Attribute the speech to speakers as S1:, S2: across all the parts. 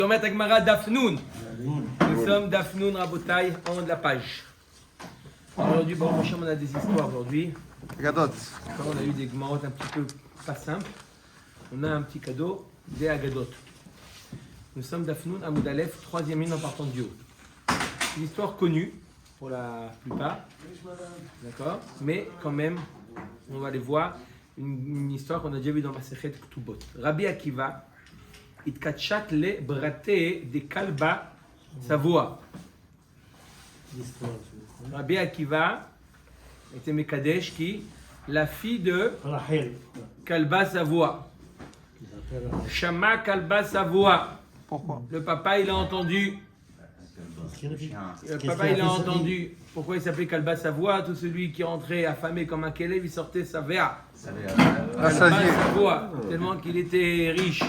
S1: On va mettre Agmara Dafnoun. Nous sommes Dafnoun Rabotai, en haut de la page. Aujourd'hui, bon, on a des histoires aujourd'hui.
S2: Gadot.
S1: On a eu des Gmarot un petit peu pas simples. On a un petit cadeau, des Agadot. Nous sommes Dafnoun Amoud Aleph, troisième ligne en partant du haut. Une histoire connue pour la plupart. D'accord. Mais quand même, on va aller voir une histoire qu'on a déjà vue dans Masechet Ktubot. Rabbi Akiva, Itkachat le braté de Kalba Savoie. Rabbi Akiva était Mekadesh qui, la fille de Kalba Savoie. Shama Kalba Savoie.
S2: Pourquoi?
S1: Le papa il a entendu. Le papa il a entendu. Pourquoi il s'appelait Kalba Savoie? Tout celui qui rentrait affamé comme un Kélev, il sortait Savea. Kalba Savoie, tellement qu'il était riche.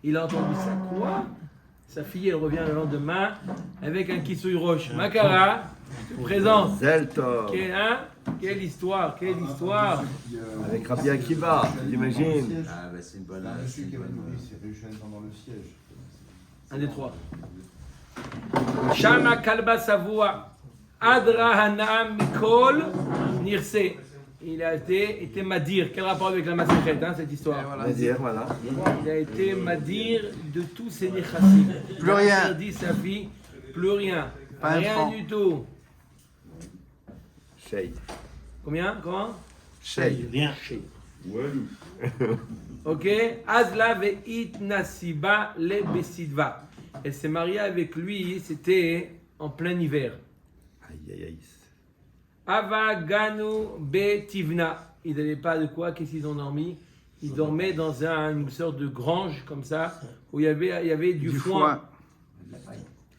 S1: Il a entendu ça, quoi? Sa fille, elle revient le lendemain avec un kissouille roche. Makara, présence. Quelle histoire, quelle histoire.
S3: Avec Rabbi Akiva, j'imagine.
S4: Ah bah c'est une bonne.
S5: Monsieur qui avait nourri, c'est Réuchen pendant le siège.
S1: Un des trois. Shama Kalba Savoie, Adra Hanam Mikol Nirse. Il a été Madir. Quel rapport avec la Masechet, cette histoire?
S3: Madir, voilà.
S1: Il a été Madir de tous ses Nechassim.
S2: Plus rien.
S1: Il a interdit sa fille, plus rien.
S2: Pas un
S1: Rien
S2: franc.
S1: du tout.
S3: Shay.
S1: Combien? Comment?
S2: Shay.
S6: Rien.
S1: Ok. Azla ve'it nasiba le besidva. Elle s'est mariée avec lui, c'était en plein hiver.
S3: Aïe, aïe, aïe.
S1: Ava Ganu Betivna. Ils n'avaient pas de quoi, qu'est-ce qu'ils ont dormi? Ils dormaient dans une sorte de grange comme ça, où il y avait du foin.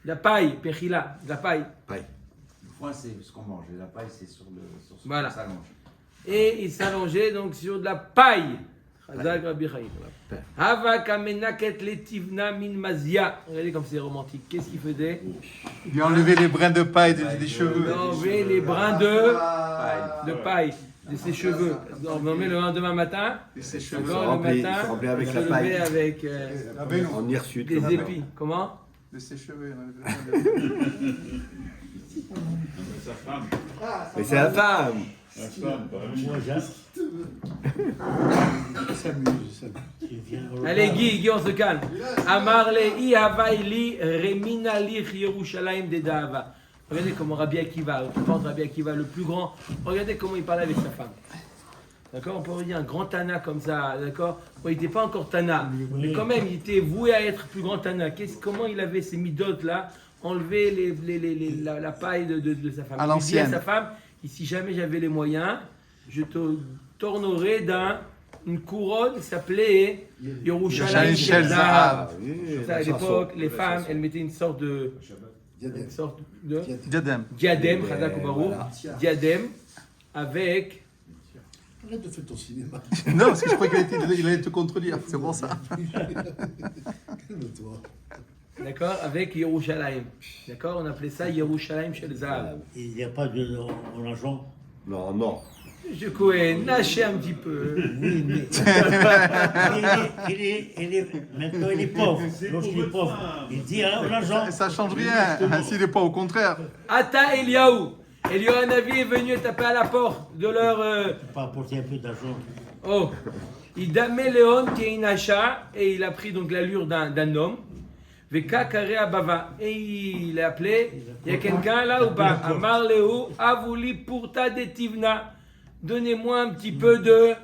S1: La paille, Pechila, de la paille.
S3: Paille.
S4: Le foin c'est ce qu'on mange, et la paille c'est sur ce
S1: Voilà.
S4: qu'on s'allonge.
S1: Et ils s'allongeaient donc sur de la paille. Chazak Rabbi Chaim. Hava kamenaket letivna min mazia. Regardez comme c'est romantique. Qu'est-ce qu'il faisait?
S2: Il lui a enlevé les brins de paille des cheveux.
S1: Il a enlevé les brins de paille de ses cheveux. On met le lendemain matin.
S2: Et ses cheveux.
S1: D'accord, le matin,
S3: rempli avec
S1: il
S3: la
S1: se
S3: paille.
S1: levait avec
S3: En hirsute.
S1: des épis. Comment?
S2: De ses cheveux.
S3: Mais c'est la femme.
S1: Allez, Guy, on se calme. Amar le'i havaili remina lich Yerushalayim de Da'ava. Regardez comment Rabbi Akiva, tu penses Rabbi Akiva le plus grand, regardez comment il parlait avec sa femme. D'accord? On peut dire un grand Tana comme ça, d'accord? Bon, il n'était pas encore Tana, mais quand même, il était voué à être plus grand Tana. Comment il avait ces midotes là, enlever la paille de sa femme?
S2: À
S1: Il dit
S2: l'ancienne.
S1: à sa femme, si jamais j'avais les moyens, je t'ornerais d'une couronne qui s'appelait Yerushalayim Shel Zahav. Ça, à l'époque, les femmes, elles mettaient une sorte de
S2: Diadème.
S1: diadème, Chazak ou Baruch, diadème avec.
S5: Arrête de faire ton cinéma.
S2: Non, parce que je croyais qu'il allait te contredire. C'est pour ça.
S5: Calme-toi.
S1: D'accord, avec Yerushalayim. D'accord, on appelait ça Yerushalayim Shel Zahav.
S6: Il n'y a pas de en argent.
S3: Non, non.
S1: Je connais, nagez un petit peu.
S6: Oui, mais. Maintenant, il est pauvre. Lorsqu'il est pauvre, il dit en argent.
S2: Ça change rien. S'il n'est pas au contraire.
S1: Ata Eliaou. Eliaou Hanavi est venu taper à la porte de leur.
S6: Pas apporter un peu d'argent.
S1: Oh, il damé Léon qui est Inacha et il a pris donc l'allure d'un homme. Veka Karea Bava. Et il a appelé. Il y a quelqu'un là ou pas? Amar Lehu Avouli Purta de Tivna. Donnez-moi un petit peu de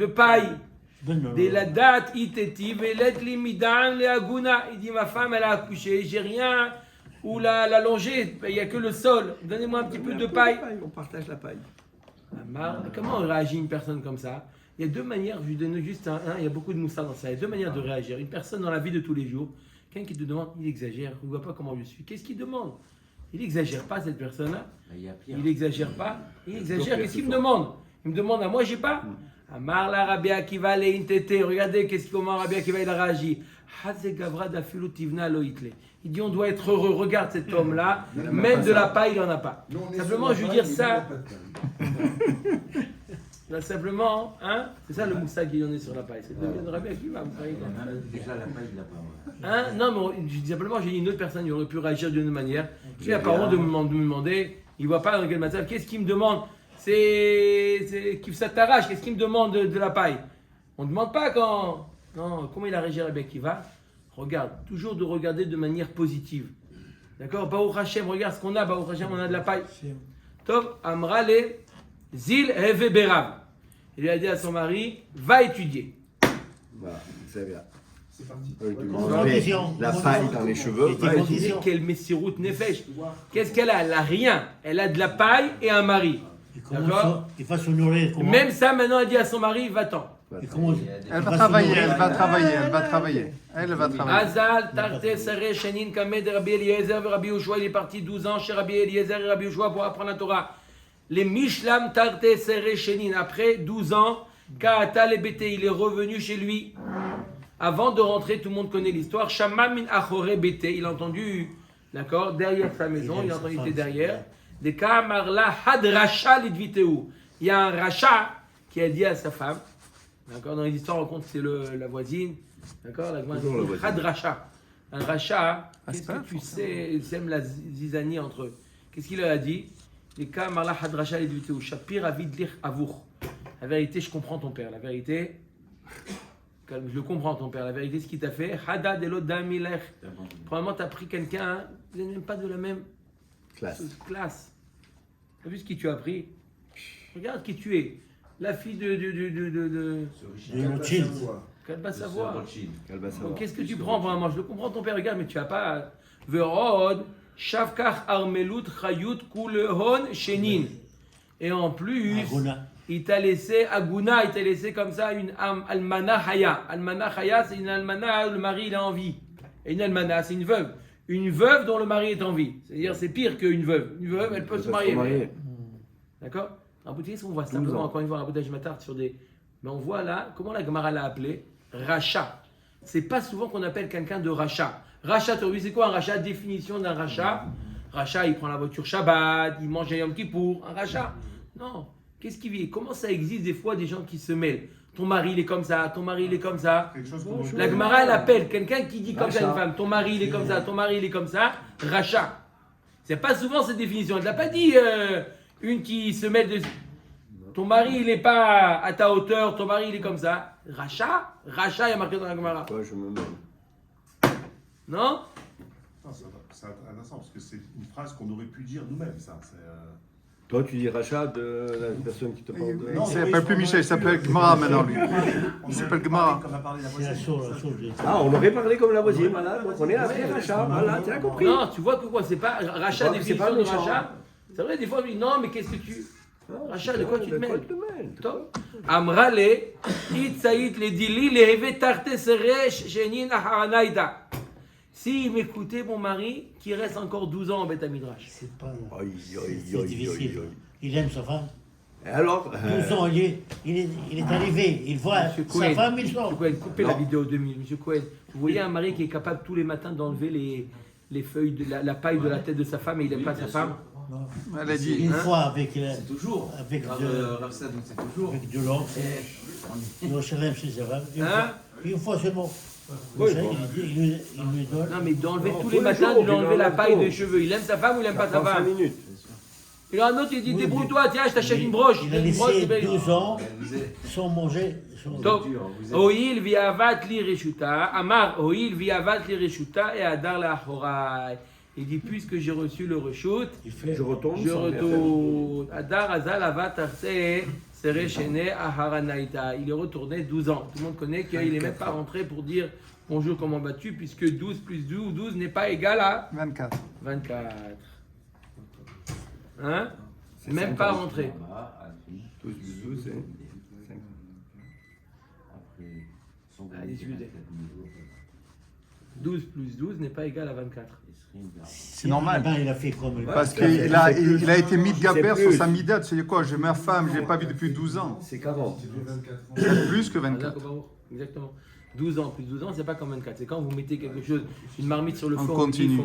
S1: paille. De la date iteti velet limidan le aguna. Il dit ma femme elle a accouché, j'ai rien où la longer, il n'y a que le sol. Donnez-moi un petit peu de paille.
S3: On partage la paille.
S1: Amar, comment réagit une personne comme ça? Il y a deux manières, je lui donne juste il y a beaucoup de moussa dans ça. Il y a deux manières de réagir. Une personne dans la vie de tous les jours, quelqu'un qui te demande, il exagère, il ne voit pas comment je suis. Qu'est-ce qu'il demande? Il n'exagère pas cette personne-là.
S4: Il y a pire.
S1: Il n'exagère pas. Il exagère. Qu'est-ce qu'il me demande? Il me demande à moi, j'ai pas. Amar la Rabbi Akiva le intete. Regardez comment Rabbi Akiva il a réagi. Il dit on doit être heureux. Regarde cet homme-là. Même de la paille, il n'en a pas. Simplement, je veux dire ça. Là, simplement, hein, c'est ça le moussa qui en est sur la paille. C'est le Rabbi Akiva, vous croyez.
S4: Déjà, la paille, il n'a pas.
S1: Hein? Non, mais simplement, j'ai dit une autre personne, il aurait pu réagir d'une autre manière. J'ai apparemment de me demander, il ne voit pas dans quel matériel. Qu'est-ce qu'il me demande? C'est qui ça t'arrache? Qu'est-ce qu'il me demande de la paille? On ne demande pas quand. Non, comment il a réagi Rabbi Akiva? Regarde, toujours de regarder de manière positive. D'accord? Baruch Hashem, regarde ce qu'on a, Baruch Hashem, on a de la paille. Tov, Amrale, Zil, Heve Berav. Il lui a dit à son mari, va étudier.
S3: Voilà, c'est bien.
S5: C'est parti.
S3: La paille dans les cheveux.
S1: Va étudier quel Messirut Nefesh. Qu'est-ce qu'elle a? Elle a rien. Elle a de la paille et un mari. D'accord?
S6: Il va se nourrir. Comment?
S1: Même ça, maintenant, elle dit à son mari, va-t'en.
S6: Et comment-
S2: Elle va travailler, elle va travailler, elle va travailler. Elle va travailler.
S1: Azal, Tarte, Sareh, Shenin, Kamed, Rabbi Eliezer, Rabbi Yoshua, il est parti 12 ans chez Rabbi Eliezer et Rabbi Yoshua pour apprendre la Torah. Les Mishlam, Tarte, Sareh, Shenin, après 12 ans, Kaata, le Bété, il est revenu chez lui. Avant de rentrer, tout le monde connaît l'histoire. Shama min Achore Bété, il a entendu, d'accord, derrière sa maison, il a entendu, il était derrière. Des Kamarla, Had Racha, Lidviteu. Il y a un Racha qui a dit à sa femme, d'accord, dans les histoires, on raconte que c'est la voisine. D'accord, la voisine. Had Racha. Un Racha, qu'est-ce que tu sais, ils aiment la zizanie entre eux. Qu'est-ce qu'il leur a dit? Les cas Marla Had Racha et Dutéou. Shapir avid lir avour. La vérité, je comprends ton père. La vérité, je le comprends ton père. La vérité, ce qu'il t'a fait. Hada de Damilech. Probablement, tu as pris quelqu'un, hein, vous n'êtes même pas de la même classe. Tu as vu ce qui tu as pris? Regarde qui tu es. La fille de
S6: Rothschild.
S1: Qu'elle va savoir.
S3: Qu'elle
S1: Donc, qu'est-ce que tu prends vraiment? Je le comprends ton père, regarde, mais tu n'as pas. Verod, Shavkach Armelut Chayut Kulehon Shenin. Et en plus,
S6: Aguna.
S1: il t'a laissé Aguna, il t'a laissé comme ça une Almana Haya. Almana Haya, c'est une Almana où le mari il est en vie. Et une Almana, c'est une veuve. Une veuve dont le mari est en vie. C'est-à-dire, c'est pire qu'une veuve. Une veuve, elle peut se marier. D'accord? En bouddhisme, on voit simplement, encore une fois, en bouddhisme, je m'attarde sur des. Mais on voit là, comment la Gemara l'a appelé? Racha. C'est pas souvent qu'on appelle quelqu'un de Racha. Racha, tu as vu, c'est quoi un Racha? Définition d'un Racha. Racha, il prend la voiture Shabbat, il mange un Yom Kippour. Un Racha. Non. Qu'est-ce qui vit? Comment ça existe des fois des gens qui se mêlent? Ton mari, il est comme ça, ton mari, il est comme ça. La Gemara, elle appelle quelqu'un qui dit comme ça une femme. Ton mari, il est comme ça, ton mari, il est comme ça. Racha. C'est pas souvent cette définition. Elle ne l'a pas dit une qui se mêle de. Ton mari, il n'est pas à ta hauteur, ton mari, il est comme ça. Racha? Racha, il y a marqué dans la Gemara.
S3: Ouais, je me demande.
S1: Non?
S5: Non, c'est intéressant parce que c'est une phrase qu'on aurait pu dire nous-mêmes, ça.
S3: Toi, tu dis rachat de la personne qui te parle de.
S2: Il ne s'appelle plus Michel, il s'appelle Gmara maintenant lui. Il s'appelle Gmara.
S6: C'est la source.
S3: Ah, on aurait parlé comme la voisine, voilà, donc on est après rachat, voilà, tu as compris.
S1: Non, tu vois que quoi? C'est pas Racha,
S3: Ouais, c'est pas
S1: définition de
S3: méchant.
S1: Racha. C'est vrai, des fois, on dit non, mais qu'est-ce que tu. Racha, de quoi tu te mêles?
S3: mêles?
S1: Top. Amrale, Itzaït, le dili, le heve tarte seresh, shenin aharanaïda. Si m'écoutait mon mari, qui reste encore 12 ans en Beth Midrash.
S6: C'est pas.
S3: Aïe, aïe,
S6: C'est
S3: aïe,
S6: difficile.
S3: aïe, aïe.
S6: Il aime sa femme.
S3: Et alors
S6: 12 ans, il est arrivé. Il voit
S1: Monsieur
S6: sa
S1: Cohen,
S6: femme, il
S1: Monsieur
S6: sort.
S1: Cohen, coupez la vidéo 2000. Monsieur Cohen, vous voyez un mari qui est capable tous les matins d'enlever les feuilles, la paille de la tête de sa femme et il n'aime pas sa femme?
S2: Elle a dit.
S6: Une fois avec
S4: C'est toujours.
S6: avec
S4: Rav Sadoun, c'est toujours.
S6: avec de l'or, Yerushalayim, c'est sa femme.
S1: Hein?
S6: Une fois seulement.
S3: Oui,
S6: Ça,
S3: bon.
S6: il lui donne.
S1: Non, mais d'enlever tous
S3: tous
S1: les
S3: les
S1: matins,
S3: jours,
S1: de lui enlever
S3: il
S1: la
S3: enlève
S1: paille
S3: tout.
S1: des cheveux. Il aime sa femme ou il n'aime pas sa
S3: 5
S1: femme?
S3: minutes.
S1: Il y en a un autre, il dit
S6: Oui,
S1: débrouille-toi, tiens, je t'achète une broche.
S6: Il a
S1: Une broche,
S6: laissé
S1: c'est belle.
S6: 12 ans
S4: Vous êtes.
S6: sans manger.
S1: Top.
S4: Vous êtes.
S1: Oil viavat li reshuta, Amar, Oil viavat li reshuta et Adar la horai. Il dit, puisque j'ai reçu le reshoot,
S6: Il fait.
S3: Je retourne.
S1: je
S3: sans rien faire.
S1: retourne. Adar azal avat arse sereshene aharanaita. Il est retourné 12 ans. Tout le monde connaît qu'il n'est même pas rentré pour dire bonjour, comment vas-tu, puisque 12 plus 12 n'est pas égal à
S2: 24.
S1: 24. Hein?
S3: C'est
S1: Même
S3: 5
S1: pas
S3: ans.
S1: rentré.
S3: 12 plus 12, c'est 5.
S1: Ah, 12 plus 12 n'est pas égal à 24.
S2: C'est normal.
S6: Ben, il a fait comme.
S2: Parce qu'il a été mis de Gaber sur sa midade. C'est quoi? J'ai ma femme, je ne l'ai pas vue depuis 12 ans.
S3: C'est 40.
S2: Plus que
S1: Ah,
S2: 24.
S1: d'accord, exactement. 12 ans plus 12 ans, c'est pas comme 24. C'est quand vous mettez quelque chose, une marmite sur le
S2: On
S1: feu, on dit,
S2: continue.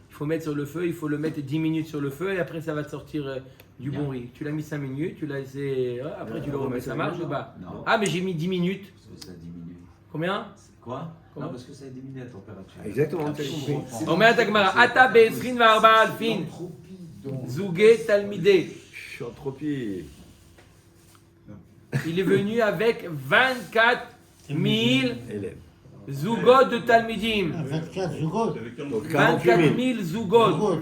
S1: il faut mettre sur le feu, il faut le mettre 10 minutes sur le feu et après ça va te sortir du bon riz. Tu l'as mis 5 minutes, tu l'as laissé, après tu le remets, ça marche ou pas?
S4: Non.
S1: Ah mais j'ai mis 10 minutes.
S4: Parce que ça diminue.
S1: Combien?
S4: Quoi?
S1: Comment?
S4: Non, parce que ça diminue la température.
S3: Exactement.
S1: On met à Tagmara. Ata be'esrin va'arba alfin. Zouge talmideh.
S3: Chantropie.
S1: Il est venu avec 24 000
S3: Élève.
S1: zougot de talmidim.
S6: 24 secondes.
S3: Donc
S1: 24
S3: 48 000.
S1: 000 zougot.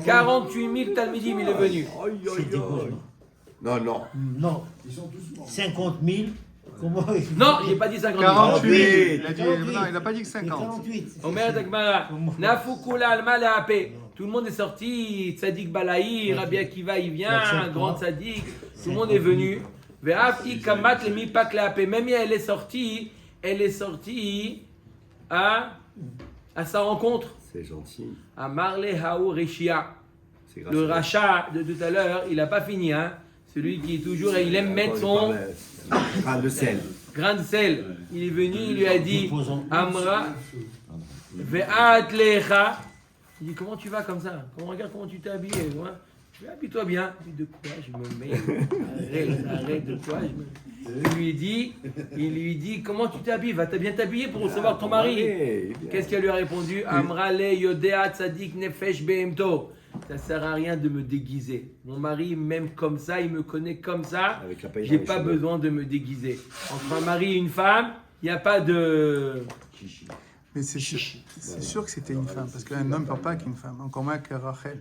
S1: 48 000 talmidim, il est venu.
S6: C'est dégoûtant.
S3: Non, non.
S6: Non. 50 000. Comment
S1: Non, j'ai pas dit 50 000.
S2: 48. Il a
S6: 48.
S2: dit, non, il n'a pas dit que 50.
S6: 48.
S1: Omer Tagmara. Nafukula al-malaape. Tout le monde est sorti. Tzadik Balaï, Rabbi Akiva, il vient. Un grand tzadik. Tout le monde est venu. Ve'afi kamat le mipak laape. Même elle est sortie à sa rencontre.
S3: C'est gentil.
S1: À Marle Haou Rishia.
S3: C'est grâce
S1: Le
S3: à
S1: rachat de tout à l'heure, il n'a pas fini. Hein. Celui qui est toujours, il aime mettre son
S3: grain de sel.
S1: grain de sel. Il est venu, il lui a dit Amra ve'at lecha. Il dit comment tu vas comme ça? Regarde comment tu t'es habillé. Moi. Je dis habille-toi bien. Il dit de quoi je me mets? Arrête de quoi je me... Il lui dit comment tu t'habilles? Va bien t'habiller pour recevoir ton mari. Qu'est-ce qu'elle lui a répondu? Amra le yodea tzadik nefesh behemto. Ça sert à rien de me déguiser. Mon mari m'aime comme ça, il me connaît comme ça. J'ai pas besoin de me déguiser. Entre un mari et une femme, il n'y a pas de...
S2: Mais c'est sûr que c'était une femme, parce qu'un homme ne parle pas qu'une femme, encore moins que Rachel.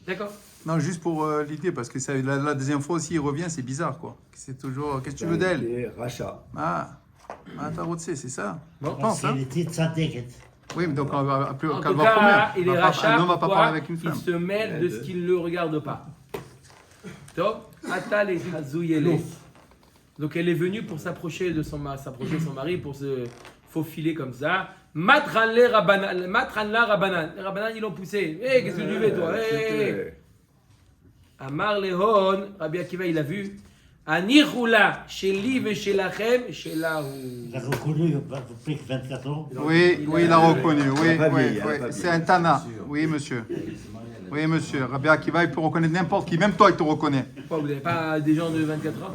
S1: D'accord?
S2: Non, juste pour l'idée, parce que ça, la deuxième fois aussi, il revient, c'est bizarre, quoi. C'est toujours, qu'est-ce que tu veux d'elle?
S3: Et rachat.
S2: C'est ça.
S1: Bon.
S2: Je pense, hein.
S6: C'est le titre tzadeket.
S2: Oui, mais donc on va plus
S1: En
S2: qu'elle
S1: tout
S2: va
S1: cas,
S2: première.
S1: il est
S2: Un
S1: rachat.
S2: homme va pas
S1: Pourquoi?
S2: parler avec une
S1: Il
S2: femme.
S1: se mêle de ce qui ne le regarde pas. Top. Atal et Hazouyele. Donc elle est venue pour s'approcher de son mari, pour se faufiler comme ça. Matran la rabanan. Les rabanan, ils l'ont poussé. Hé, qu'est-ce que tu fais, toi? Hé. Amar Lehon, Rabbi Akiva, il a vu. Anirula, sheli veshelachem, shelahu.
S6: Il a reconnu, il a plus que 24 ans.
S2: Oui, il a reconnu. Oui,
S3: Elle a pas
S2: oui,
S3: vieilli, elle a
S2: oui.
S3: pas
S2: C'est un Tana. Oui, monsieur. Oui, monsieur. Rabbi Akiva, il peut reconnaître n'importe qui. Même toi, il te reconnaît.
S1: Pourquoi vous n'avez pas des gens de 24 ans?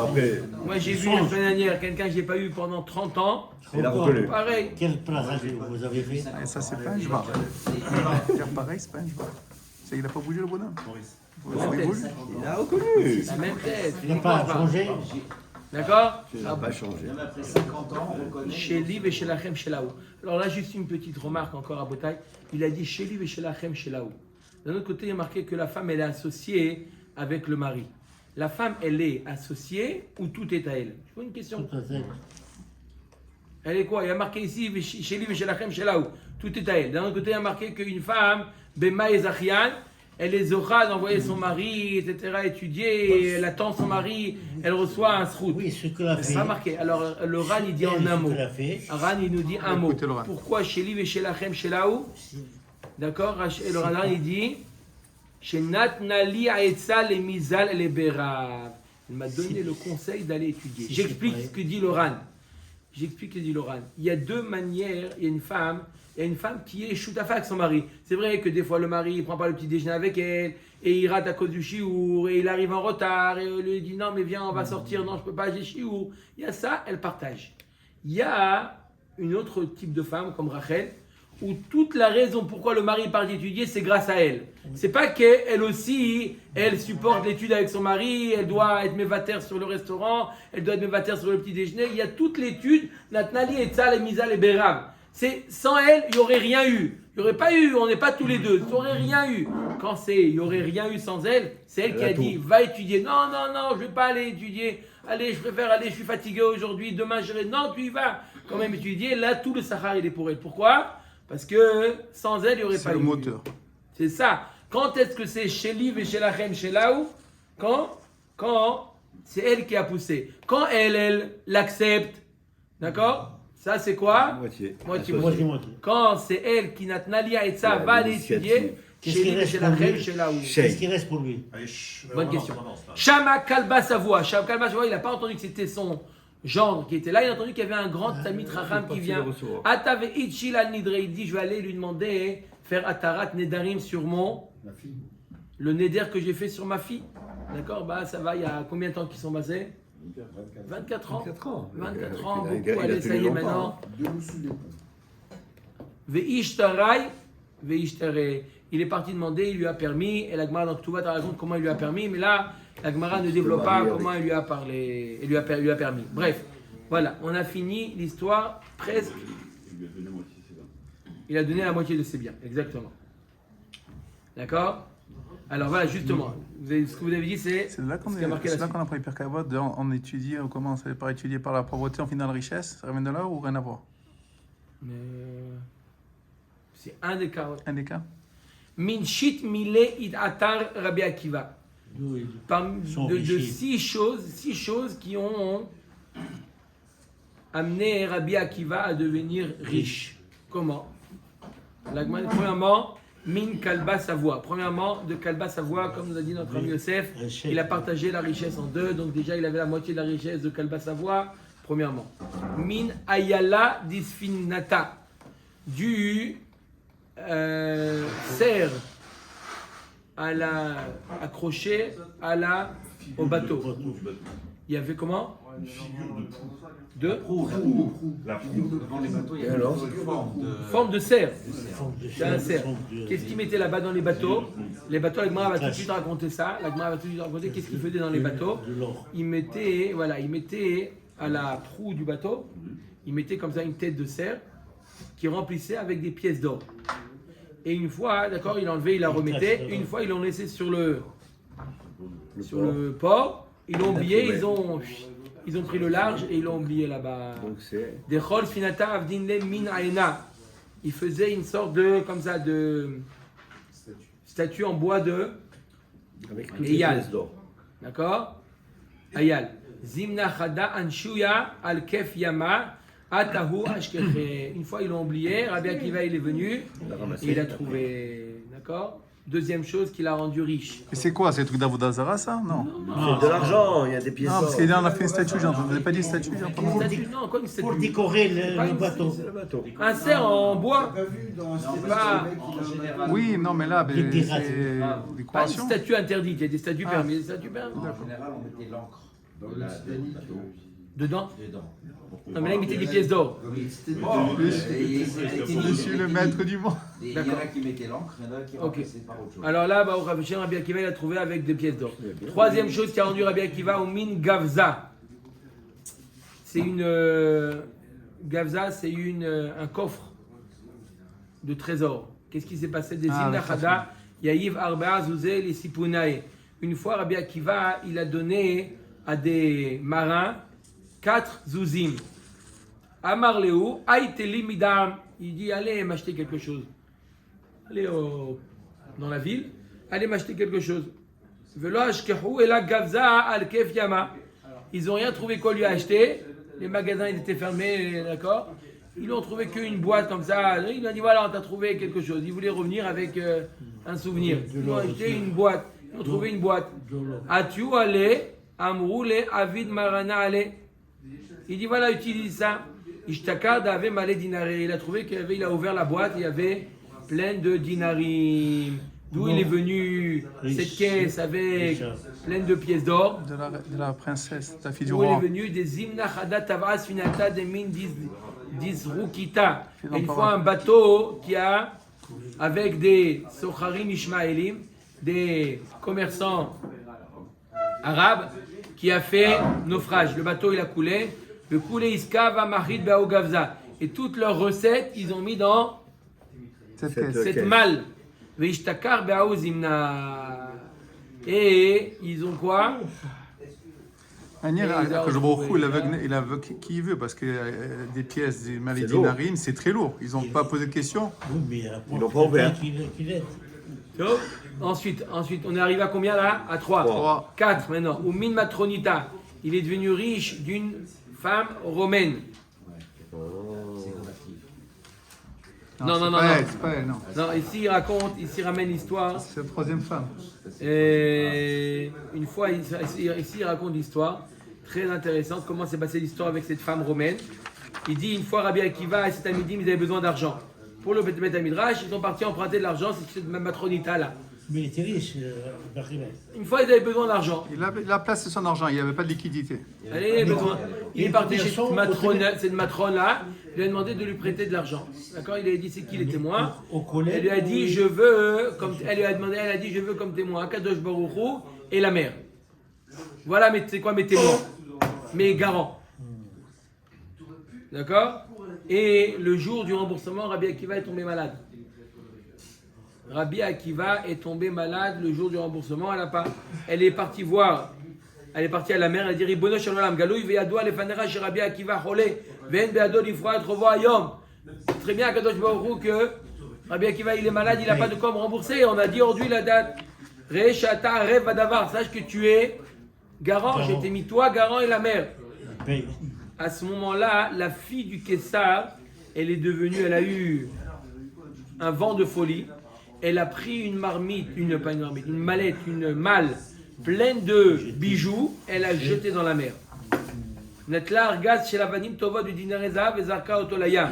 S3: Après,
S1: Moi, j'ai vu la semaine dernière quelqu'un que j'ai pas eu pendant 30 ans.
S3: il a reconnu.
S1: Pareil.
S6: Quel place vous avez fait?
S2: Et ça, c'est pas un jvar. Faire pareil, c'est pas un jvar. Il n'a pas bougé, le bonhomme.
S5: Maurice.
S2: Il bouge.
S3: Il a reconnu.
S1: La même tête.
S6: Il n'a pas changé.
S1: D'accord?
S3: Il n'a pas changé.
S4: Même après 50 ans, on reconnaît.
S1: Chez Liv et chez Lachem, chez Laou. Alors là, juste une petite remarque encore à Botaï. Il a dit chez Liv et chez Lachem, chez Laou. D'un autre côté, il est marqué que la femme, elle est associée avec le mari. La femme, elle est associée ou tout est à elle? Je pose une question. Elle est quoi? Il y a marqué ici chez Liv et chez Lachem, chez Laou. Tout est à elle. D'un autre côté, il y a marqué qu'une femme, Bema et Zachian, elle est Zocha d'envoyer son mari, etc., étudier, elle attend son mari, elle reçoit un srout.
S6: Oui, ce que l'a fait.
S1: C'est pas marqué. Alors, le Ran, il dit en un mot. Ran, il nous dit un mot.
S2: Écoutez le Ran.
S1: Pourquoi chez Liv et chez Lachem, chez Laou? D'accord? Et le Ran, il dit chez Natnali Aetza les Mizal les Berav. Il m'a donné le conseil d'aller étudier. J'explique ce que dit le Ran. Il y a deux manières. Il y a une femme qui est choutafa avec son mari. C'est vrai que des fois le mari ne prend pas le petit déjeuner avec elle et il rate à cause du chiour et il arrive en retard et elle lui dit non mais viens on va sortir, non je peux pas, j'ai chiour. Il y a ça, elle partage. Il y a une autre type de femme comme Rachel où toute la raison pourquoi le mari part étudier c'est grâce à elle. C'est pas qu'elle aussi elle supporte l'étude avec son mari, elle doit être mévater sur le restaurant, elle doit être mévater sur le petit déjeuner. Il y a toute l'étude Natnali et Tzal et Mizal et Berav. C'est sans elle, il n'y aurait rien eu. Il n'y aurait pas eu, on n'est pas tous les deux. Il n'y aurait rien eu. Quand il n'y aurait rien eu sans elle, c'est elle qui a dit va étudier. Non, je ne vais pas aller étudier. Allez, je préfère aller, je suis fatigué aujourd'hui, demain j'irai. Non, tu y vas quand même étudier. Là, tout le Sahara, il est pour elle. Pourquoi? Parce que sans elle, il n'y aurait pas eu.
S2: C'est le moteur.
S1: C'est ça. Quand est-ce que c'est chez Liv et chez Lachem, chez Laou? Quand c'est elle qui a poussé. Quand elle l'accepte. D'accord? Ça, c'est quoi?
S3: Moitié.
S6: Moitié.
S1: Quand c'est elle qui n'a Nalia et ça va aller étudier, chez lui, chez la reine, chez Laou.
S6: Qu'est-ce qui reste pour lui?
S5: Allez, chut,
S1: Bonne
S5: on
S1: question.
S5: avance, là.
S1: Shama Kalba Savoie. Shama Kalba Savoie, il n'a pas entendu que c'était son gendre qui était là. Il a entendu qu'il y avait un grand Tamit Racham qui vient. Atave Itchil al Nidre. Il dit je vais aller lui demander faire Atarat Nedarim sur
S5: La fille.
S1: le Neder que j'ai fait sur ma fille. D'accord, bah ça va, il y a combien de temps qu'ils sont basés 24 ans.
S3: 24 ans.
S1: 24 ans,
S3: Il a
S1: beaucoup, allez,
S3: tenu
S1: ça y est
S3: longtemps.
S1: maintenant.
S5: De nous souder.
S1: Ve'ishtarai, ve'ishtare. Il est parti demander, il lui a permis, et la Gemara, donc tout va, tu raconte comment il lui a permis, mais là, la Gemara ne développe pas comment il lui a parlé, il lui a permis. Bref, voilà, on a fini l'histoire presque. Il a donné la moitié de ses biens, exactement. D'accord? Alors voilà, justement, ce que vous avez dit, c'est
S2: C'est là qu'on
S1: ce qui a marqué la suite.
S2: a pris Pirkei Avot, on étudie, on commence par étudier par la pauvreté, on finit dans la richesse. Ça revient de là ou rien à voir?
S1: C'est un des cas.
S2: Un des cas?
S1: Minshit mile id atar Rabbi Akiva. De six choses qui ont amené Rabbi Akiva à devenir riche. Comment? Premièrement, min kalba Savoie. Premièrement, de kalba Savoie, comme nous a dit notre ami Yosef, il a partagé la richesse en deux, donc déjà il avait la moitié de la richesse de kalba Savoie. Premièrement, min ayala disfinata, du cerf accroché au bateau. Il y avait comment?
S5: Une figure
S1: De
S5: La
S4: Devant les bateaux, il y a
S3: alors
S4: une
S1: forme de cerf.
S6: C'est
S1: C'est un cerf. Qu'est-ce qu'ils mettaient là-bas dans les bateaux? Les bateaux, la Gemara va tout de suite raconter ça. La Gemara va tout de suite raconter qu'est-ce qu'ils faisaient dans les bateaux.
S6: De l'or.
S1: Ils mettaient à la proue du bateau, ils mettaient comme ça une tête de cerf qui remplissait avec des pièces d'or. Et une fois, d'accord, il enlevait, il la remettait. Une fois, ils l'ont laissé sur le port. Ils l'ont oublié, ils ont pris le large et ils l'ont oublié là-bas.
S3: Donc c'est.
S1: Des chol finata avdinle min aena. Il faisait une sorte de, comme ça, de statue en bois de,
S3: Avec toutes
S1: Et
S3: les
S1: Yann.
S3: pièces d'or.
S1: d'accord? Ayal. Zimna chada anshuya al kef yama atahu ashkeche. Une fois ils l'ont oublié, Rabbi Akiva il est venu et il a trouvé, d'accord? Deuxième chose qui l'a rendu riche.
S2: Et c'est quoi? C'est le truc d'Avodazara, ça? Non.
S3: C'est de l'argent, il y a des pièces
S2: Non,
S3: d'or.
S2: parce qu'il on a fait une statue, genre, vous n'avez pas dit statue, genre,
S1: Une
S2: pendant-
S1: statue, non, quoi une
S6: Pour
S1: statue?
S6: décorer
S1: Pas
S6: le
S1: une-
S6: bateau.
S3: C'est le bateau.
S1: Un cerf en bois, pas,
S4: en général.
S2: Oui, non, mais là,
S6: Des
S2: c'est
S6: terrasses.
S2: des
S1: pas une
S2: décorations.
S1: statue interdite, il y a des statues
S2: Ah.
S1: permises, des statues permises.
S4: En général, on mettait l'encre de la bateau
S1: Dedans?
S4: dedans.
S1: Non mais là ils mettaient des pièces d'or.
S4: Oui, c'était
S2: Monsieur le maître du monde.
S4: Il y en a qui mettaient l'encre, il y en a qui
S1: Ok.
S4: remplaçaient par autre chose.
S1: Alors là, Rabbi Akiva il a trouvé avec des pièces d'or. Troisième chose qui a rendu Rabbi Akiva au min gavza. C'est une gavza, c'est un coffre de trésors. Qu'est-ce qui s'est passé? Des
S2: Ah,
S1: Zimnachada, Yaïv Arba'a Zouzel et Sipunae. Une fois, Rabbi Akiva, il a donné à des marins 4 zouzim. Amar Léou, Aïteli Midam. Il dit allez m'acheter quelque chose. Allez dans la ville, allez m'acheter quelque chose. Velo ashkehu ela gavza al kef yama. Ils n'ont rien trouvé quoi lui acheter. Les magasins ils étaient fermés, d'accord. Ils n'ont trouvé qu'une boîte comme ça. Il a dit voilà, on t'a trouvé quelque chose. Ils voulaient revenir avec un souvenir. Ils ont acheté une boîte. Ils ont trouvé une boîte. Atu ale, amroule, avid marana ale. Il dit voilà, utilise ça. Ishtakar d'ave malé dinari. Il a trouvé il a ouvert la boîte, il y avait plein de dinarim. D'où il est venu cette caisse avec plein de pièces d'or.
S2: De la princesse, la fille du
S1: D'où il est
S2: roi.
S1: venu des zimna chada tavas finata des min disrukita. Et une fois un bateau qui a avec des socharim ishmaélim, des commerçants arabes, qui a fait naufrage. Le bateau il a coulé. Le coulé iska va mahid gavza. Et toutes leurs recettes ils ont mis dans
S2: Cette
S3: Cette-
S2: caisse.
S1: cette
S3: Ok.
S1: malle. Veishtakar be'aou zimna. Et ils ont quoi?
S2: Manière,
S1: Et ils ont
S2: que je
S1: retrouvé,
S2: il aveugle qui il veut, parce que des pièces, des
S3: lourd.
S2: malédinarim, c'est très lourd. Ils n'ont pas posé de questions.
S6: Oui, mais
S3: Ils l'ont pas ouvert.
S6: qu'il aide.
S1: Ensuite, on est arrivé à combien là? À 3.
S2: Trois.
S1: 4 maintenant. Ou min matronita. Il est devenu riche d'une femme romaine.
S4: C'est relatif.
S1: Non, non, non,
S2: c'est pas
S1: non.
S2: elle, c'est pas elle, non.
S1: Non, ici il ramène l'histoire.
S2: C'est la troisième femme.
S1: Et une fois, ici il raconte l'histoire très intéressante. Comment s'est passée l'histoire avec cette femme romaine. Il dit une fois Rabbi Akiva et cet Amidim, ils avaient besoin d'argent. pour le Bet Midrash, ils sont partis emprunter de l'argent, c'est cette même matronita là.
S6: Mais il était riche, Barriba.
S1: Une fois, ils avaient besoin d'argent.
S2: Il a placé son argent, il n'y avait pas de liquidité.
S1: Allez, il avait besoin. Il est parti chez cette matrone là, il lui a demandé de lui prêter de l'argent. D'accord? Il lui a dit c'est qui les témoins? Elle lui a dit je veux, comme elle lui a demandé, elle a dit je veux comme témoin Kadosh Baruch Hu et la mère. Voilà, mais c'est quoi mes témoins? Mes garants. D'accord? Et le jour du remboursement, Rabbi Akiva est tombé malade. Rabbi Akiva est tombé malade le jour du remboursement. Elle est partie voir. Elle est partie à la mer. Elle a dit Ribono shel olam galouy veyado lefanera chez Rabbi Akiva cholé ve'en beado lifroa et revo hayom. Très bien, Kadosh Baruch Hu, que Rabbi Akiva il est malade, il n'a pas de quoi me rembourser. On a dit aujourd'hui la date. Re shata rev vadavar. Sache que tu es garant. J'ai été mis toi garant et la mère. À ce moment-là, la fille du Kessar, elle est devenue, elle a eu un vent de folie. Elle a pris une marmite, une mallette, une malle pleine de bijoux, elle a jeté dans la mer. Netla argaz chez la vanim tova du dinar ezav et zarka oto layam.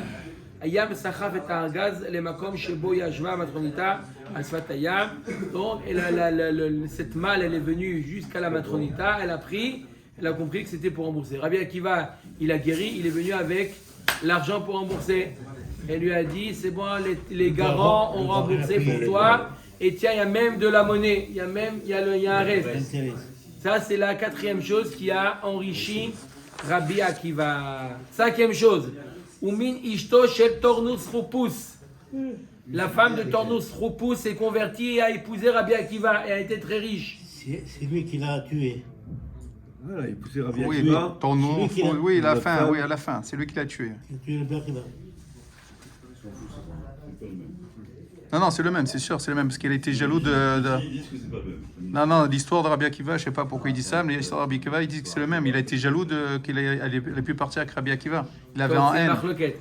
S1: Ayam sachaf et argaz le makom shebo yashva matronita asfat ayam. Donc cette malle, elle est venue jusqu'à la matronita, elle a pris, elle a compris que c'était pour rembourser. Rabbi Akiva, il a guéri, il est venu avec l'argent pour rembourser. Elle lui a dit, c'est bon, les garants ont remboursé pour toi. Et tiens, il y a même de la monnaie. Il y a un reste. Ça, c'est la quatrième chose qui a enrichi Rabbi Akiva. Cinquième chose. Umin ishto shel Tornus Rupus. La femme de Tornus Rupus s'est convertie et a épousé Rabbi Akiva et a été très riche.
S6: C'est lui qui l'a tué.
S3: Voilà, il poussait Rabbi
S2: Oui,
S3: Akiva.
S2: ton nom, oui, à la fin, c'est lui qui l'a tué.
S6: Il a tué le Barriba.
S2: Non, c'est le même, c'est sûr, c'est le même, parce qu'il a été jaloux de... Non, l'histoire de Rabbi Akiva, je ne sais pas pourquoi il dit ça, mais l'histoire de Rabbi Akiva, il dit que c'est le même. Il a été jaloux qu'il ait pu partir avec Rabbi Akiva. Il avait en haine.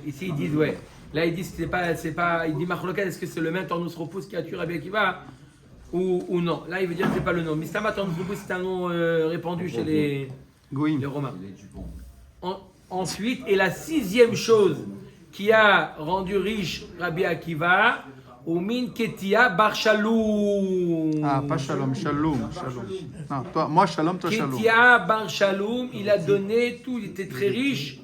S1: Ici, ils disent, ouais. Là, ils disent que c'est pas... Il dit Marloquet, est-ce que c'est le même Tornus Rupus qui a tué Rabbi Akiva ou non? Là, il veut dire que c'est pas le nom. Mistama Tornus Rupus, c'est un nom répandu chez les Romains. Ensuite, et la sixième chose qui a rendu riche Rabbi Akiva, Umin Ketia Bar Shalom.
S2: Ah, pas Shalom, Shalom. Non, toi, moi Shalom, toi Shalom.
S1: Ketia Bar Shalom, il a donné tout, il était très riche,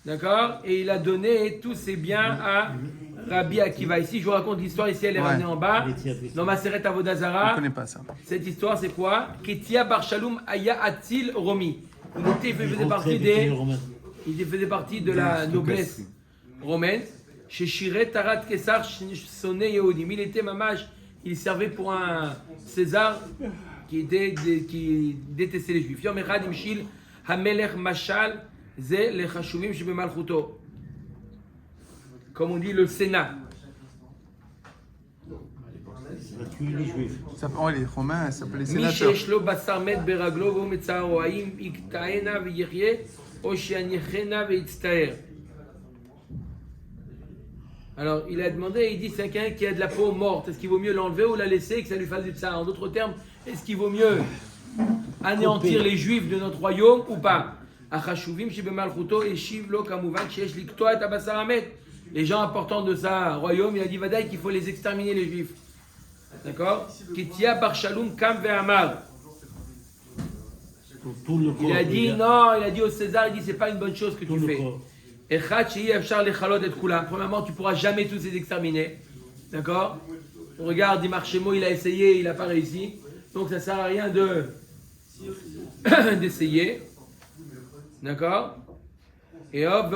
S1: d'accord? Et il a donné tous ses biens à Rabbi Akiva. Ici, je vous raconte l'histoire, ici elle est ramenée en bas, dans ma Maseret Avodah
S2: Je ne
S1: Zarah.
S2: connais pas ça.
S1: Cette histoire, c'est quoi? Ketia Bar Shalom Aya Atil Romi. Il faisait partie de la noblesse romaine. Chez Shiret Tarat Kessar sonné Yehudim. Il était mamage, il servait pour un César qui détestait les Juifs. Yom Echad Imshil Hamelech Mashal Ze Lechashuvim Shebe Malchuto. Comme on dit le Sénat.
S6: Il a tué les Juifs.
S2: Les Romains, ça s'appelle les sénateurs.
S1: Misheshlo Basar Met Beraglo Vometzaro Haim Iktaena Veyechye Oshianichena Veitztaer. Alors, il a demandé, il dit, c'est quelqu'un qui a de la peau morte. Est-ce qu'il vaut mieux l'enlever ou la laisser et que ça lui fasse du ça? En d'autres termes, est-ce qu'il vaut mieux anéantir les Juifs de notre royaume ou pas? Les gens importants de sa royaume, il a dit, Vadaï, qu'il faut les exterminer, les Juifs. D'accord? Kitia Bar Shalom Kam Ve'amar. Il a dit, non, il a dit au César, il dit, c'est pas une bonne chose que tu fais. Premièrement, tu ne pourras jamais tous les exterminer. D'accord? On regarde, Dimar Shemo, il a essayé, il n'a pas réussi. Donc ça ne sert à rien d'essayer. D'accord? Et hop,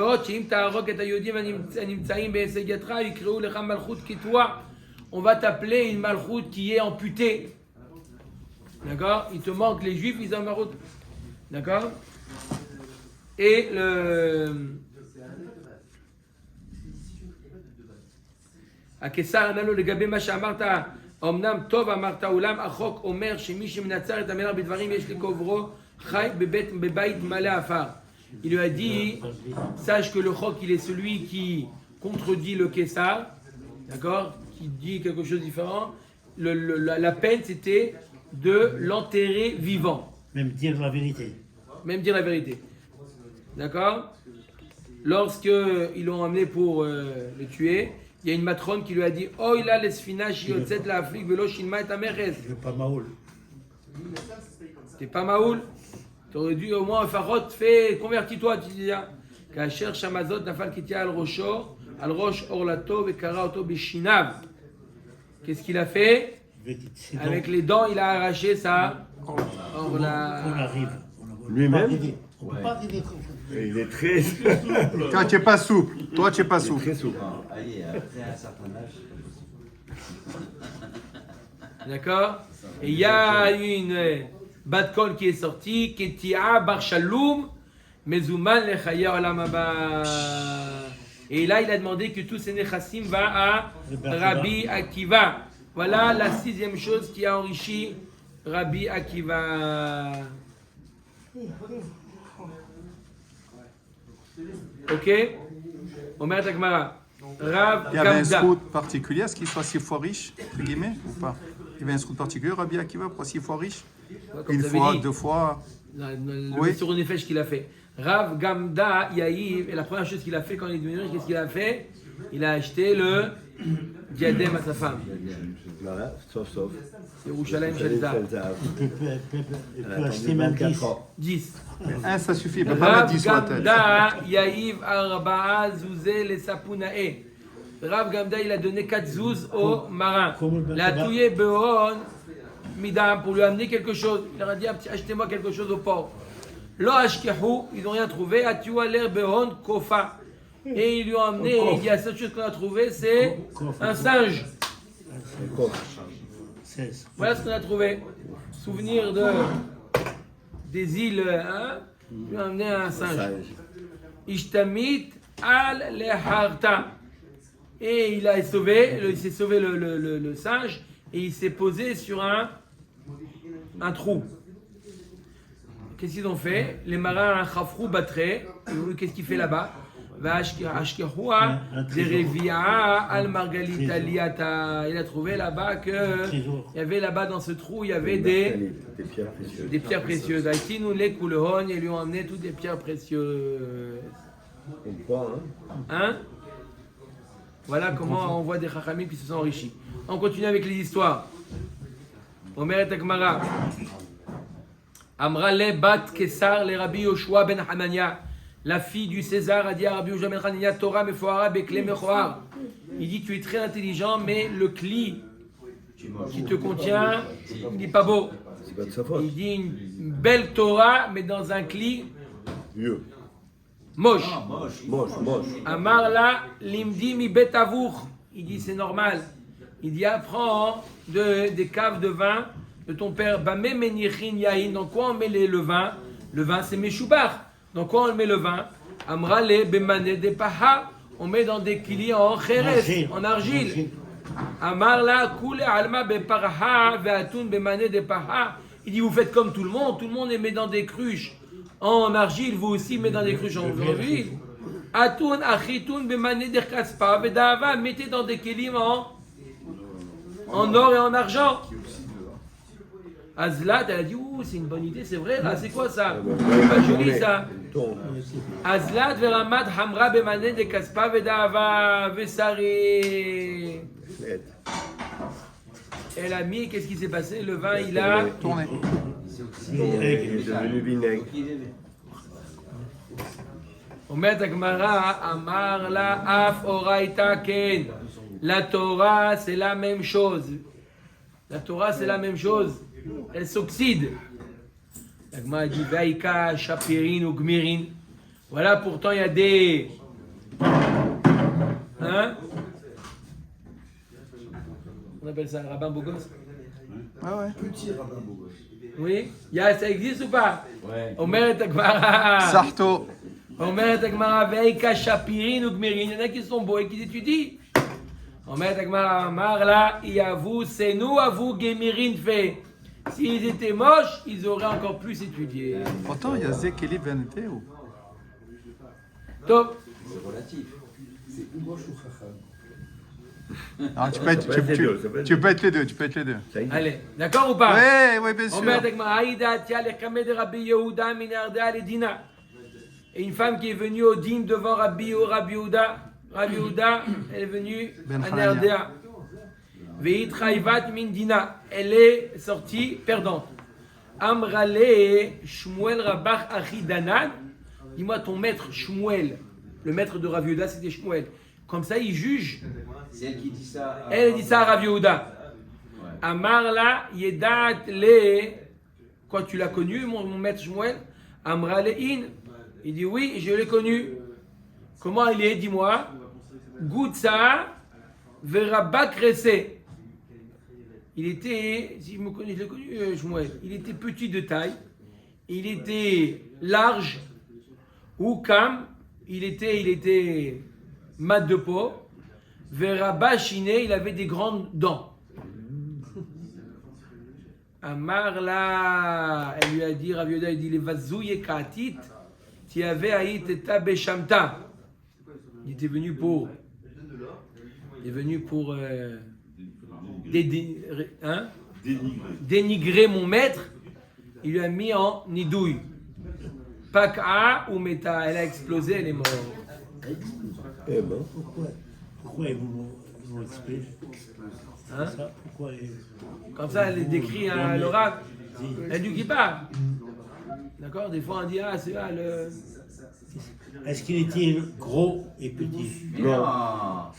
S1: on va t'appeler une malchoute qui est amputée. D'accord? Il te manque les juifs, ils ont malchoute. D'accord? Et הקיסר ענה לו לגבי מה שאמרת, אמנם טוב אמרת, אולם החוק אומר שמי שמנצר את המלך בדברים יש לקוברו חי בבית מלא עפר. Il lui a dit, sache que le chok, il est celui qui contredit le Kessar, d'accord, qui dit quelque chose de différent. La peine, c'était de l'enterrer vivant.
S6: Même dire la vérité.
S1: Même dire la vérité. D'accord? Lorsqu'ils l'ont amené pour le tuer, il y a une matrone qui lui a dit Oh, il a l'esfina shiotzet la aflik velo shilma et ameres.
S6: Je veux pas Maoul.
S1: T'es pas Maoul. T'aurais dû au moins Farot, fais, convertis-toi, tu dis Kacher Shamazot Nafal Kitia al Rosho, al Rosh Orlato, Vekara Oto Bishinav. Qu'est-ce qu'il a fait? Avec les dents, il a arraché ça.
S6: On arrive.
S3: Lui-même?
S6: On peut pas arriver.
S3: Il est très
S2: Toi, tu n'es pas souple. Toi, tu n'es pas souple.
S3: très souple.
S4: Allez, après un certain âge, c'est pas possible.
S1: D'accord? Et il y a une bat kol qui est sortie, Ketia Bar Shalom, Mezuman Lechaya Olam Haba. Et là, il a demandé que tous ces nechassim va à Rabbi Akiva. Voilà la 6e chose qui a enrichi Rabbi Akiva. Ok? Omer Takmara. Rav
S2: Il y avait un
S1: Gamda.
S2: scout particulier, est-ce qu'il soit 6 fois riche, entre guillemets, ou pas? Il y avait un scout particulier, Rabbi Akiva, pour 6 fois riche?
S1: Comme
S2: Une
S1: vous avez
S2: fois,
S1: dit.
S2: 2 fois.
S1: Le
S2: Oui.
S1: sur une fèche qu'il a fait. Rav Gamda Yaïv, et la première chose qu'il a fait quand il est devenu riche, qu'est-ce qu'il a fait? Il a acheté le diadème à sa femme.
S3: Voilà, sauf.
S1: Yerushalayim Shel Zahav.
S6: Il peut acheter même 10.
S1: 10.
S2: Un, ça suffit, il ne peut pas mettre
S1: Rav
S2: 10 sur la tête.
S1: Gamda Yaïv Arba'a Zouzé les Sapunae. Rav Gamda, il a donné 4 zouz au marin. La touillé Beon Midam pour lui amener quelque chose. Il leur a dit achetez-moi quelque chose au port. Lo Ashkehu, ils n'ont rien trouvé. Atua l'air Beon Kofa. Et ils lui ont amené, il dit la seule chose qu'on a trouvé, c'est un singe.
S6: 16.
S1: Voilà ce qu'on a trouvé. Souvenir des îles, hein? Il lui a amené un singe. Ishtamit al leharta. Et il s'est sauvé le singe et il s'est posé sur un trou. Qu'est-ce qu'ils ont fait? Les marins Khafrou battraient. Qu'est-ce qu'il fait là-bas? Il a trouvé là-bas que il y avait là-bas dans ce trou, il y avait des pierres précieuses. Ils lui ont amené toutes des pierres précieuses.
S3: On croit,
S1: Hein? Voilà comment on voit des chachamim qui se sont enrichis. On continue avec les histoires. Omer et Agmara. Amra le bat Kesar le Rabbi Yoshua ben Hanania. La fille du César a dit à Rabbi Yoshua ben Hanania, Torah mefoara bekle mechoar. Il dit tu es très intelligent, mais le cli qui te contient, il n'est pas beau.
S3: c'est pas de sa faute.
S1: Il dit une belle Torah, mais dans un cli
S3: Vieux.
S1: moche.
S3: Moche.
S1: Amar la limdi mi bet avour. Il dit c'est normal. Il dit apprends des caves de vin de ton père. Bamé menichin yahin. Dans quoi on met le vin? Le vin c'est meshoubar. Dans quoi on met le vin? Amra le bemane de paha. On met dans des kili en kheres, en argile. Amar la koule alma beparaha ve'atun bemane de paha. Il dit vous faites comme tout le monde les met dans des cruches en argile, vous aussi mettez dans des cruches en argile. Atun achitun bemane de kaspa vedava, mettez dans des kelim en or et en argent. Azlat, elle a dit ouh c'est une bonne idée, c'est vrai là, c'est quoi ça? C'est pas joli ça. Azlat veramat hamra bemane de kaspa vedava vesari. Elle a mis, qu'est-ce qui s'est passé? Le vin il a
S2: Tournez.
S3: Il est devenu vinaigre.
S1: אומרת הגמרא, אמר לה אף אורייתא כן. La Torah, c'est la même chose. La Torah, c'est la même chose. Elle s'oxyde. La Gemara dit, Vaïka, Shapirin ou Gmirin. Voilà, pourtant, il y a des... Hein? On appelle ça rabbin beau gosse?
S2: Ah ouais.
S1: Oui? Ça existe ou pas?
S4: Ouais.
S1: Omeret Agmara.
S2: Sarto.
S1: Omeret Agmara, Veika Shapirin ou Gmirin. Il y en a qui sont beaux et qui étudient. Omeret Agmara, Marla, Iavu, Senu, Avu, Gemirin fait. S'ils étaient moches, ils auraient encore plus étudié.
S2: Pourtant, il y a Zekeli Vanité ou.
S1: Top.
S4: C'est relatif.
S2: Ah, tu peux être les deux, tu peux être les deux.
S1: Allez, d'accord ou pas?
S2: Ouais, bien sûr.
S1: Omeret Agmara, Aïda, Tia, Lechame de Rabbi Yehuda, Minarda, Ledina. Et une femme qui est venue au dîme devant Rabbi Yehuda. Rav Yehuda, elle est venue
S2: Ben
S1: à
S2: Hanania.
S1: Nerdea. Veit Chayvat Mindina, elle est sortie perdante. Amrale Shmuel Rabach Achidanan, dis-moi ton maître Shmuel, le maître de Rav Yehuda, c'était Shmuel. Comme ça, il juge.
S4: C'est elle qui dit ça.
S1: Elle dit ça à Rav Yehuda. Amarla Yedat Le, quoi, tu l'as connu, mon maître Shmuel? Amrale In, il dit oui, je l'ai connu. Comment il est, dis-moi? Goutsa Verabak Rese. Il était, si je me connais, je l'ai connu, Shmuel. Il était petit de taille, il était large, Oukam, il était mat de peau, Verabachine, il avait des grandes dents. Amarla, elle lui a dit, Rav Yehuda, il dit, les vazouye katit, ti avait haït eta beshamta. Il était venu pour dénigrer mon maître. Il lui a mis en nidouille. Pak'a ou meta, elle a explosé, elle est morte.
S3: Eh ben.
S6: Pourquoi vous expliquez
S1: Hein?
S6: ça? Pourquoi
S1: Comme ça, elle est décrit à l'oracle. Elle dit qui part. D'accord? Des fois, on dit, ah, c'est là le.
S6: Est-ce qu'il était gros et petit?
S4: Non.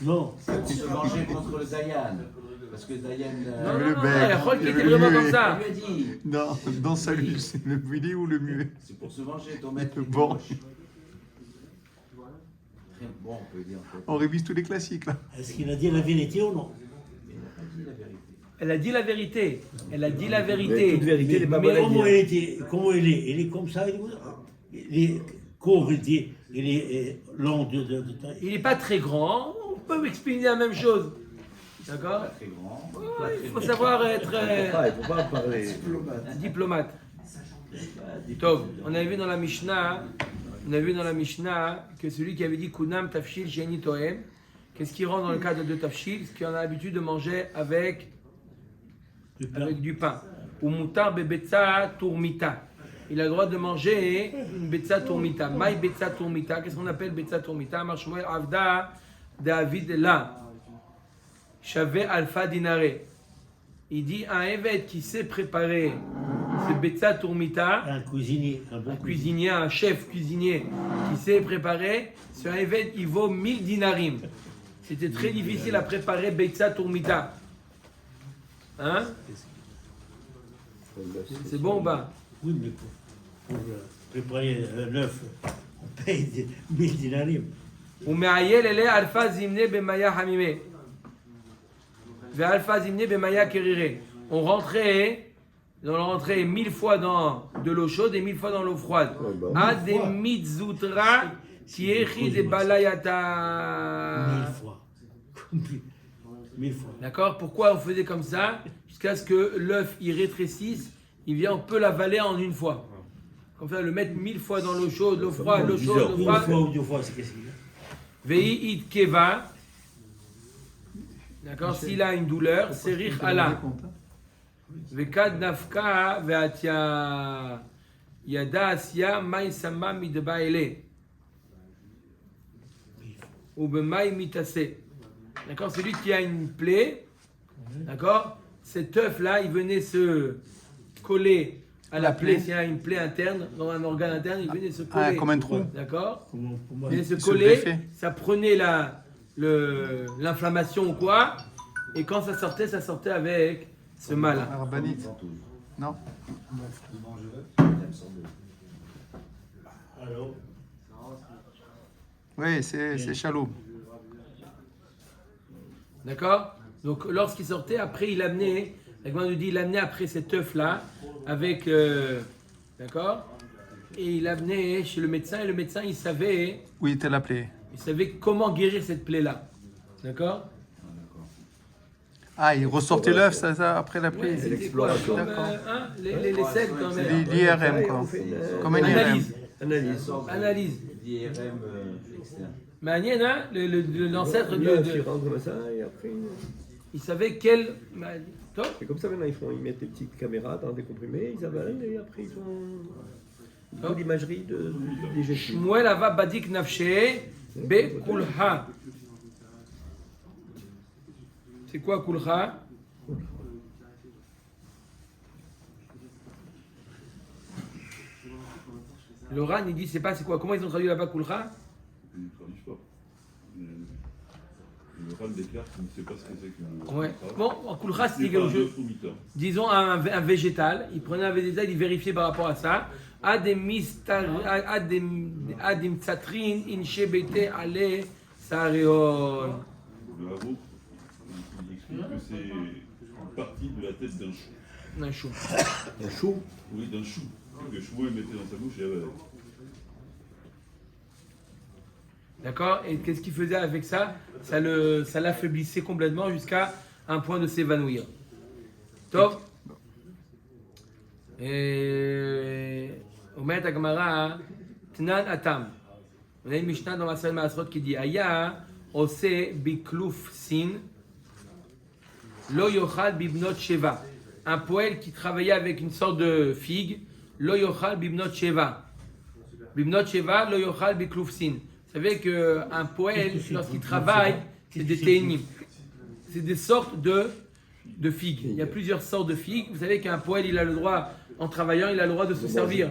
S6: Non.
S4: Pour se venger contre le Dayan. Parce que Dayan.
S1: Non,
S2: Le
S1: non,
S2: bec,
S1: elle croit qu'il
S2: il y
S1: était
S2: avait
S1: vraiment
S2: le
S1: comme
S2: muet.
S1: ça.
S4: Il lui a dit.
S2: Non, dans Salut, c'est le muet ou le muet?
S4: C'est pour se venger, ton maître.
S2: Le bon.
S4: Très bon, on peut dire en fait.
S2: On révise tous les classiques là.
S6: Est-ce qu'il a dit la vérité ou non?
S4: Mais il n'a pas dit la vérité.
S1: Elle a dit la vérité. Elle a dit la
S3: Mais
S1: vérité.
S3: toute vérité n'est pas
S1: Mais
S3: bonne à
S6: Comment
S3: dire.
S6: il était? Comment il est? Il est comme ça? Il est court, il est long de taille.
S1: il n'est pas très grand. On peut expliquer la même chose. D'accord?
S4: Pas très grand.
S1: Ouais, il faut savoir être
S3: Il ne faut pas en parler.
S1: diplomate. Tov, on avait vu dans la Mishnah, que celui qui avait dit Kunam Tafshil Sheni Tohem, qu'est-ce qui rentre dans le cadre de Tafshil? Ce qu'on a l'habitude de manger avec du pain. Ou Mutar Bebetza Tourmita. Il a le droit de manger une Betza Tourmita. Maï Betza Tourmita. Qu'est-ce qu'on appelle Betza Tourmita? Marshmuel Avda David La. Shavé Alpha Dinare. Il dit un évêque qui sait préparer ce Betza Tourmita,
S6: Un cuisinier, un bon
S1: un cuisinier, un chef cuisinier qui sait préparer, ce évêque il vaut 1000 dinarim. C'était très difficile à préparer Betza Tourmita. Hein? C'est bon ou pas?
S6: Oui, mais pour préparer un œuf, on paye 1000 dinarim.
S1: ומעייל אליה אלפא זימנה במאיה חמימה ואלפא זימנה במאיה קרירה. On rentrait 1000 fois dans de l'eau chaude et 1000 fois dans l'eau froide. Ad de mitzutra tiechi de
S6: 1000
S1: balayata.
S6: fois. 1000 fois.
S1: D'accord? Pourquoi on faisait comme ça? Jusqu'à ce que l'œuf il rétrécisse, on peut l'avaler en une fois. Comme ça, le mettre 1000 fois dans l'eau chaude, l'eau froide, l'eau chaude, l'eau
S6: Une fois
S1: froide.
S6: ou deux fois, c'est qu'est-ce qu'il y a?
S1: Vei it keva. D'accord? S'il a une douleur, serich ala. Vekad nafka veatia yada asya mai sama midba ele. Ou bemai mitase. D'accord? Celui qui a une plaie, d'accord? Cet œuf-là, il venait se coller à la plaie. S'il y a une plaie interne, dans un organe interne, il venait se coller.
S2: Ah, comme un trou.
S1: D'accord?
S6: Pour moi,
S1: Il venait se
S2: se
S1: coller,
S2: greffer.
S1: ça prenait l'inflammation ou quoi, et quand ça sortait avec ce mal.
S2: Arbanite. Non.
S6: alors,
S2: Oui, c'est Chaloub.
S1: D'accord? Donc lorsqu'il sortait, après il amenait, la Gemara nous dit, il amenait après cet œuf-là, avec, d'accord? Et il amenait chez le médecin, et le médecin il savait
S2: Oui, était la plaie.
S1: comment guérir cette plaie-là. D'accord?
S2: Ah, il ressortait l'œuf, ça, après la plaie.
S1: Ouais, c'était quoi? Comme
S2: D'accord.
S1: les selles quand
S2: C'est
S1: même.
S2: l'IRM, quoi. Comme un IRM.
S1: Analyse.
S3: Analyse.
S1: Analyse.
S4: D'IRM externe.
S1: Manienne, hein? L'ancêtre
S3: L'œuf,
S1: de.
S3: il rentre comme ça et après.
S1: Il savait quel. Top.
S3: C'est comme ça maintenant, ils mettent des petites caméras dans des comprimés, ils avalent et après ils font l'imagerie des gestes.
S1: Shmuel ava badik nafshe be kulha. C'est quoi Kulcha? Le Ran, il dit, c'est pas, c'est quoi? Comment ils ont traduit là-bas Kulcha?
S7: Ils ne traduisent pas. Le Ran déclare qu'il ne sait pas ce que c'est qu'une.
S1: Ouais. Bon, en Kulcha, c'est
S7: C'est
S1: quelque
S7: pas un
S1: chose.
S7: œuf au mi-temps.
S1: Disons un végétal, il prenait un végétal, il vérifiait par rapport à ça. Adim tsatrin inche bete ale sareon.
S7: Le Havo, il explique que c'est une partie de la tête d'un chou.
S1: Un chou.
S3: Un chou.
S7: Oui, d'un chou. Que Chouet mettait dans sa bouche et avalait.
S1: D'accord? Et qu'est-ce qu'il faisait avec ça? Ça l'affaiblissait complètement jusqu'à un point de s'évanouir. Top. Et Omet Agmara, Tnan Atam. On a une Mishnah dans la salle Maasrot qui dit Aya ose biklouf sin lo yochal bibnot sheva. Un poël qui travaillait avec une sorte de figue, lo yochal bibnot sheva. Bibnot sheva lo yochal biklouf sin. Vous savez qu'un poël, lorsqu'il travaille, c'est des ténim. C'est des sortes de figues. Il y a plusieurs sortes de figues. Vous savez qu'un poël, il a le droit, en travaillant, il a le droit de se servir,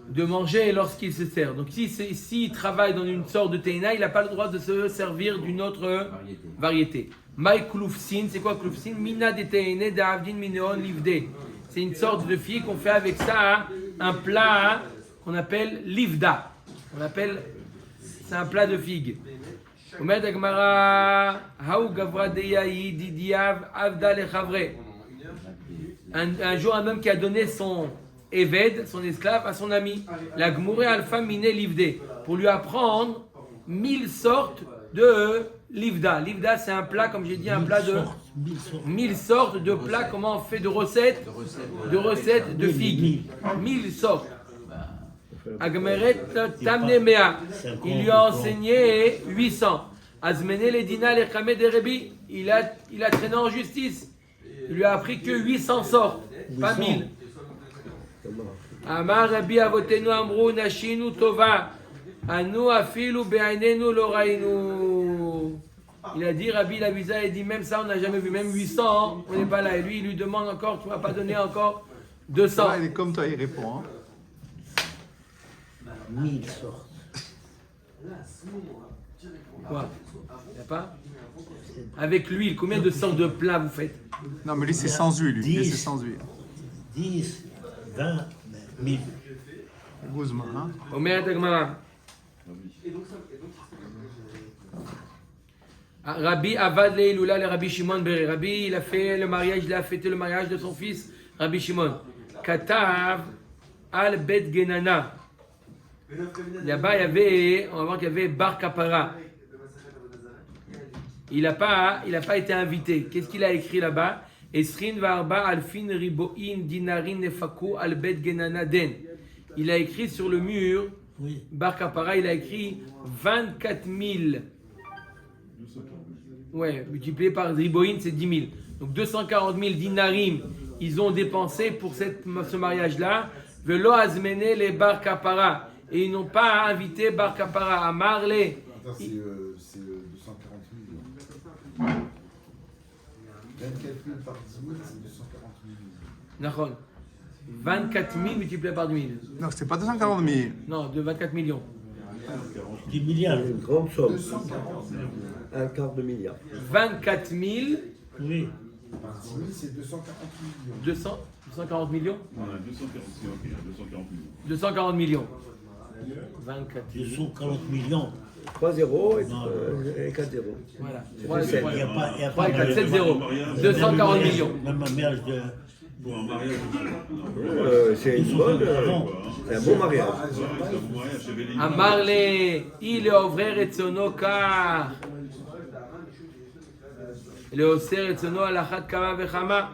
S1: de manger lorsqu'il se sert. Donc s'il travaille dans une sorte de téina, il n'a pas le droit de se servir d'une autre variété. Maï kloufsin, c'est quoi kloufsin? Mina de téine de avdin mineon livde. C'est une sorte de figue qu'on fait avec ça, un plat qu'on appelle livda. C'est un plat de figue. Omer Dagmara, Haou Gavra Deyahi, Didiav, Avda Lechavre. Un jour, un homme qui a donné son Eved, son esclave, à son ami, la Gmouré Alpha Mine Livde, pour lui apprendre 1000 sortes de Livda. Livda, c'est un plat, comme j'ai dit, un plat de 1000 sortes de plats, comment on fait de recettes de figues. 1000 sortes. Agmeret Tamnemea, il lui a enseigné 800. Azmene Ledina Lechame de Rebi, il a traîné en justice. Il lui a appris que 800 sortes, pas 1000. Amar Rabbi Avotenu Amrou Nashinu Tova, Anu Afilu Be'ainenu Lorainu. Il a dit, Rabbi Laviza, il dit même ça on n'a jamais vu, même 800, on n'est pas là. Et lui, il lui demande encore, tu ne m'as pas donné encore 200.
S2: Ah, il est comme toi, il répond. Hein.
S6: 1000 sortes.
S1: Quoi? Il n'y a pas? Avec l'huile, combien de sortes de plats vous faites?
S2: Non, mais lui, c'est sans huile. Lui,
S6: 10.
S2: c'est sans huile.
S6: 10, 20, 1000.
S2: Heureusement, hein.
S1: Omer Dagmara. Rabbi Avad Leilula, le Rabbi Shimon Bere. Rabbi, il a fait le mariage, il a fêté le mariage de son fils, Rabbi Shimon. Katav al Bet Genana. Là-bas, il y avait, on va voir qu'il y avait Bar Kapara. Il n'a pas été invité. Qu'est-ce qu'il a écrit là-bas? Esrin Varba Alfin Riboin Dinarin Nefaku al Bet Genana Den. Il a écrit sur le mur,
S6: Oui.
S1: Bar Kapara, il a écrit 24 000. Ouais, multiplié par Riboin, c'est 10 000. Donc 240 000 dinarim, ils ont dépensé pour ce mariage-là. Velo Azmene les Bar Kapara. Et ils n'ont pas invité Bar Kapara à Marle.
S5: Attends, c'est 240 000. 24 000 par 10 000, c'est 240 000.
S1: Nahon. 24 000 multiplié par 10 000.
S2: Non, c'était pas 240 000.
S1: Non, de 24 millions.
S6: 10 milliards.
S3: Une grande somme. Un quart de milliard.
S1: 24 000,
S6: Oui.
S5: Par 10 000, c'est 240 millions.
S1: 240 millions.
S7: On a 240 millions.
S1: 240 millions. 24 000.
S6: 240 millions.
S3: 3 zéros
S6: Non.
S3: et 4 zéros.
S1: Voilà.
S3: C'est
S1: 3,
S6: Il n'y a pas. Il y a
S1: 3 et
S6: pas
S1: 4, 7 0.
S7: Mariage.
S1: 240 millions.
S6: Même un mariage de.
S7: Pour un mariage,
S3: C'est une bonne. C'est un bon mariage.
S7: c'est un beau mariage chez Béline.
S1: Amarle, il est ouvrir et tsono car. Il est osser et tsono alachat kama vechama.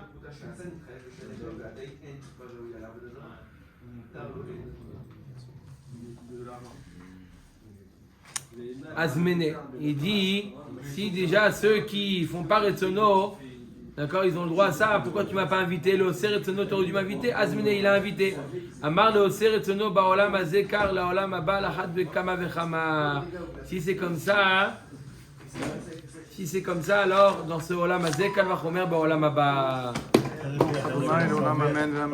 S1: Azmene. Il dit, si déjà ceux qui font pas Retsono, d'accord, ils ont le droit à ça, pourquoi tu m'as pas invité? Le Oser Retsono, tu aurais dû m'inviter. Azmene, il a invité. Amar le Oser Retsono, Baolam Azekar, Laolam Abba, Lachat Bekama Vechama. Si c'est comme ça, Si c'est comme ça, alors dans ce Olam Hazé, Kal Vachomer, Olam Haba.
S2: Amen, amen, amen.